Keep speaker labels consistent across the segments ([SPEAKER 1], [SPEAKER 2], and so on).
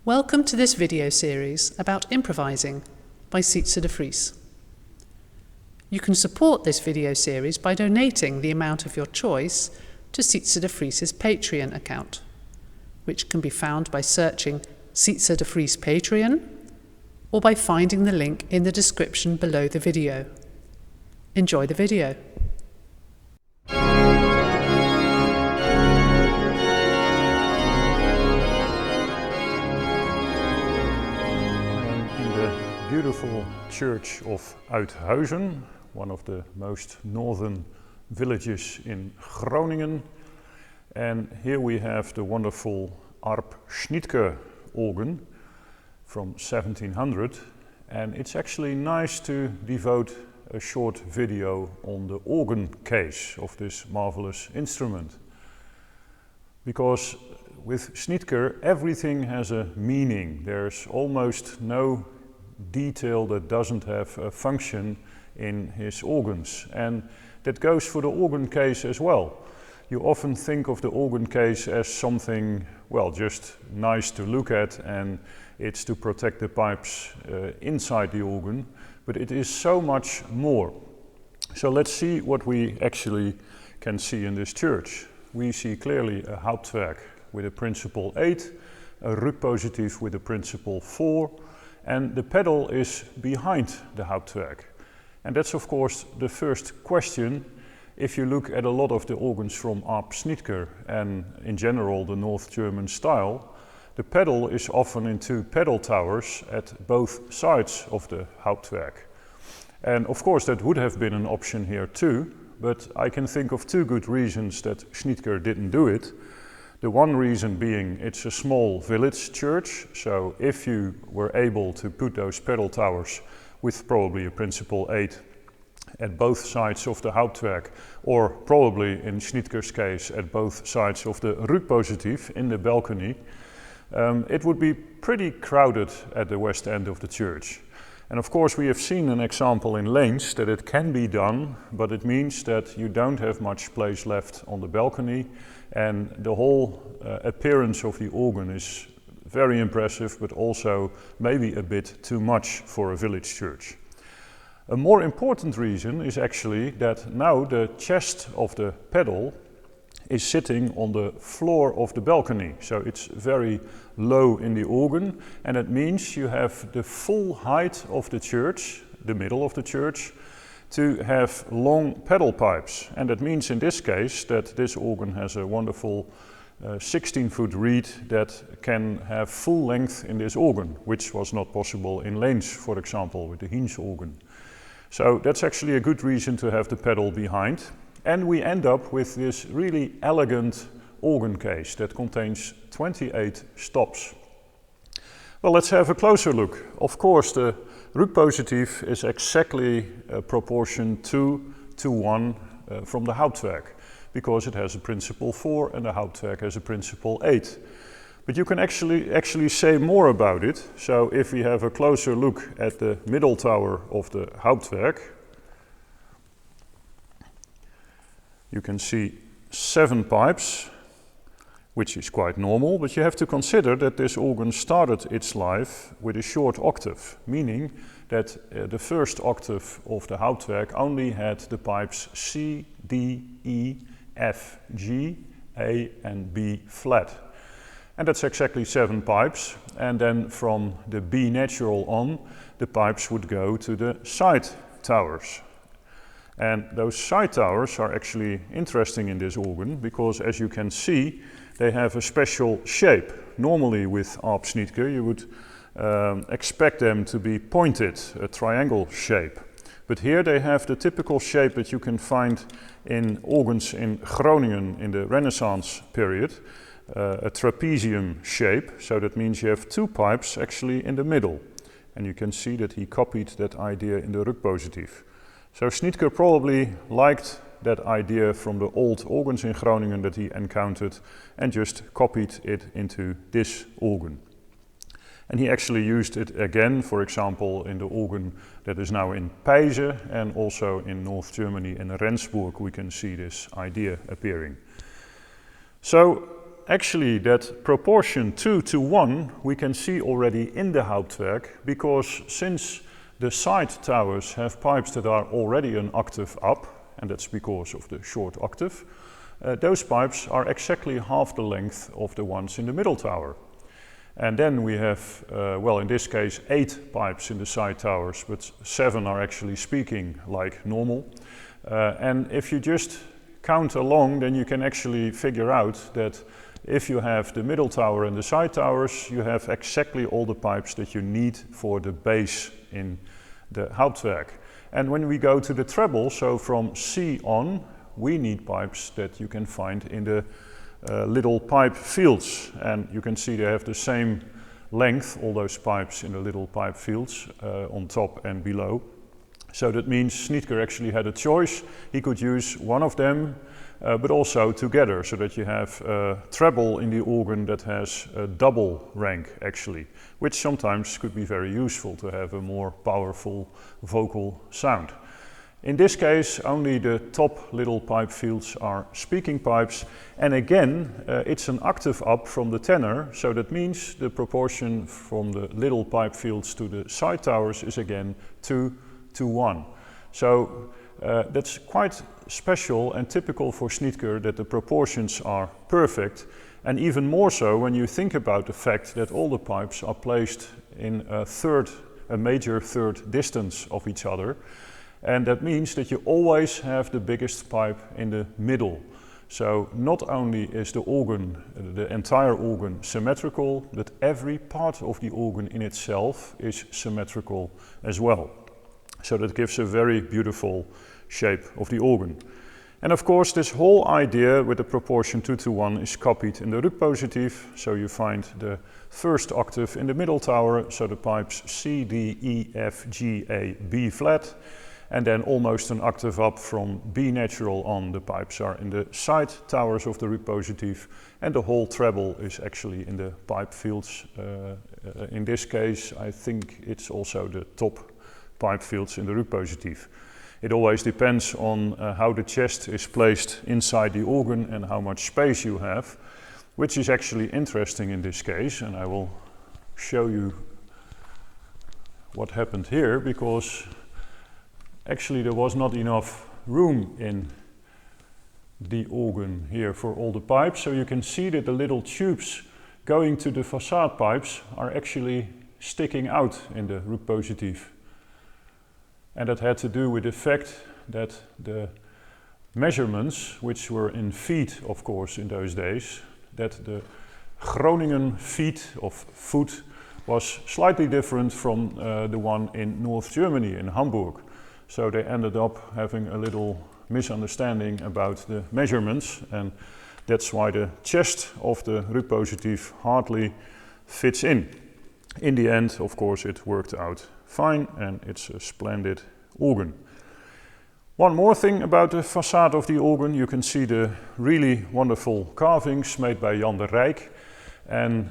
[SPEAKER 1] Welcome to this video series about improvising by Sietze de Vries. You can support this video series by donating the amount of your choice to Sietze de Vries' Patreon account, which can be found by searching Sietze de Vries Patreon or by finding the link in the description below the video. Enjoy the video.
[SPEAKER 2] Beautiful church of Uithuizen, one of the most northern villages in Groningen. And here we have the wonderful Arp Schnitger organ from 1700. And it's actually nice to devote a short video on the organ case of this marvelous instrument. Because with Schnitger, everything has a meaning. There's almost no detail that doesn't have a function in his organs, and that goes for the organ case as well. You often think of the organ case as something, well, just nice to look at, and it's to protect the pipes inside the organ, but it is so much more. So let's see what we actually can see in this church. We see clearly a Hauptwerk with a principal 8, a Rückpositiv with a principal 4, and the pedal is behind the Hauptwerk. And that's of course the first question. If you look at a lot of the organs from Arp Schnitger and in general the North German style, the pedal is often in two pedal towers at both sides of the Hauptwerk. And of course that would have been an option here too, but I can think of two good reasons that Schnitger didn't do it. The one reason being it's a small village church, so if you were able to put those pedal towers with probably a principal 8 at both sides of the Hauptwerk, or probably in Schnitger's case at both sides of the Rückpositiv in the balcony, it would be pretty crowded at the west end of the church. And of course we have seen an example in Leens that it can be done, but it means that you don't have much place left on the balcony, and the whole appearance of the organ is very impressive, but also maybe a bit too much for a village church. A more important reason is actually that now the chest of the pedal is sitting on the floor of the balcony. So it's very low in the organ, and it means you have the full height of the church, the middle of the church, to have long pedal pipes. And that means in this case that this organ has a wonderful 16-foot reed that can have full length in this organ, which was not possible in Leens, for example, with the Hinz organ. So that's actually a good reason to have the pedal behind. And we end up with this really elegant organ case that contains 28 stops. Well, let's have a closer look. Of course, the Rückpositiv is exactly proportion 2 to 1 from the Hauptwerk, because it has a principal 4 and the Hauptwerk has a principal 8. But you can actually say more about it. So if we have a closer look at the middle tower of the Hauptwerk, you can see 7 pipes, which is quite normal, but you have to consider that this organ started its life with a short octave, meaning that the first octave of the Hauptwerk only had the pipes C, D, E, F, G, A and B flat. And that's exactly 7 pipes, and then from the B natural on, the pipes would go to the side towers. And those side towers are actually interesting in this organ because, as you can see, they have a special shape. Normally with Arp Schnitger you would expect them to be pointed, a triangle shape. But here they have the typical shape that you can find in organs in Groningen in the Renaissance period, a trapezium shape. So that means you have 2 pipes actually in the middle. And you can see that he copied that idea in the Rückpositiv. So Schnitger probably liked that idea from the old organs in Groningen that he encountered and just copied it into this organ. And he actually used it again, for example, in the organ that is now in Pijze, and also in North Germany in Rendsburg we can see this idea appearing. So actually that proportion 2 to 1 we can see already in the Hauptwerk, because since the side towers have pipes that are already an octave up, and that's because of the short octave, those pipes are exactly half the length of the ones in the middle tower. And then we have, well, in this case 8 pipes in the side towers, but 7 are actually speaking like normal. And if you just count along, then you can actually figure out that if you have the middle tower and the side towers, you have exactly all the pipes that you need for the bass in the Hauptwerk. And when we go to the treble, so from C on, we need pipes that you can find in the little pipe fields. And you can see they have the same length, all those pipes in the little pipe fields on top and below. So that means Schnitger actually had a choice. He could use one of them, but also together, so that you have a treble in the organ that has a double rank actually, which sometimes could be very useful to have a more powerful vocal sound. In this case, only the top little pipe fields are speaking pipes, and again, it's an octave up from the tenor, so that means the proportion from the little pipe fields to the side towers is again 2 to 1. So that's quite special and typical for Schnitger that the proportions are perfect, and even more so when you think about the fact that all the pipes are placed in a major third distance of each other. And that means that you always have the biggest pipe in the middle. So not only is the organ, the entire organ, symmetrical, but every part of the organ in itself is symmetrical as well. So that gives a very beautiful shape of the organ. And of course this whole idea with the proportion 2 to 1 is copied in the Rückpositiv. So you find the first octave in the middle tower, so the pipes C, D, E, F, G, A, B flat. And then almost an octave up from B natural on, the pipes are in the side towers of the Rückpositiv, and the whole treble is actually in the pipe fields. In this case, I think it's also the top pipe fields in the Rückpositiv. It always depends on how the chest is placed inside the organ and how much space you have, which is actually interesting in this case, and I will show you what happened here, because actually there was not enough room in the organ here for all the pipes, so you can see that the little tubes going to the facade pipes are actually sticking out in the Rückpositiv. And that had to do with the fact that the measurements, which were in feet of course in those days, that the Groningen feet of foot was slightly different from the one in North Germany, in Hamburg. So they ended up having a little misunderstanding about the measurements, and that's why the chest of the Rückpositiv hardly fits in. In the end, of course, it worked out fine, and it's a splendid organ. One more thing about the facade of the organ, you can see the really wonderful carvings made by Jan de Rijk, and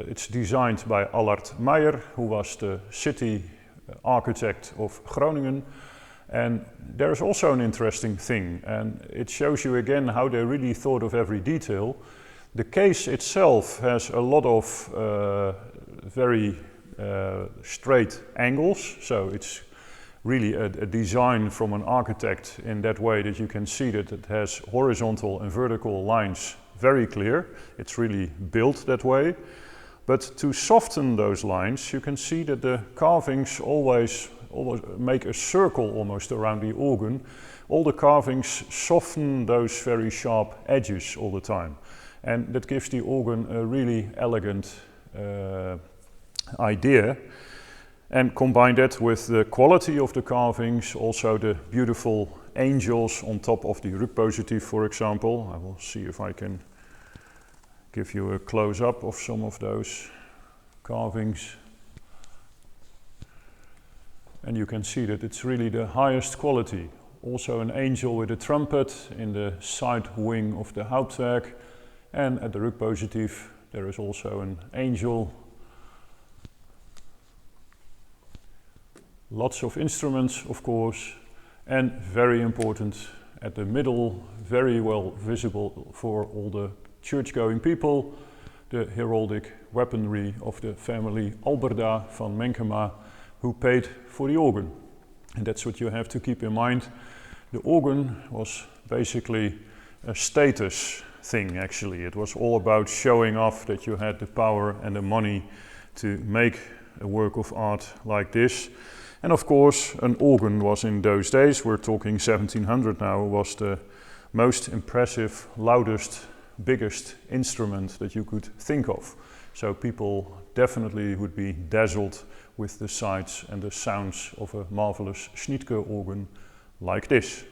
[SPEAKER 2] it's designed by Allard Meijer, who was the city architect of Groningen. And there's also an interesting thing, and it shows you again how they really thought of every detail. The case itself has a lot of very straight angles, so it's really a design from an architect in that way that you can see that it has horizontal and vertical lines very clear. It's really built that way. But to soften those lines, you can see that the carvings always make a circle almost around the organ. All the carvings soften those very sharp edges all the time. And that gives the organ a really elegant idea. And combine that with the quality of the carvings, also the beautiful angels on top of the Rückpositiv, for example. I will see if I can give you a close-up of some of those carvings. And you can see that it's really the highest quality. Also an angel with a trumpet in the side wing of the Hauptwerk. And at the Rückpositiv there is also an angel. Lots of instruments, of course, and very important at the middle, very well visible for all the church-going people, the heraldic weaponry of the family Alberda van Menkema, who paid for the organ. And that's what you have to keep in mind. The organ was basically a status thing, actually. It was all about showing off that you had the power and the money to make a work of art like this. And of course, an organ was in those days, we're talking 1700 now, was the most impressive, loudest, biggest instrument that you could think of. So people definitely would be dazzled with the sights and the sounds of a marvelous Schnitger organ like this.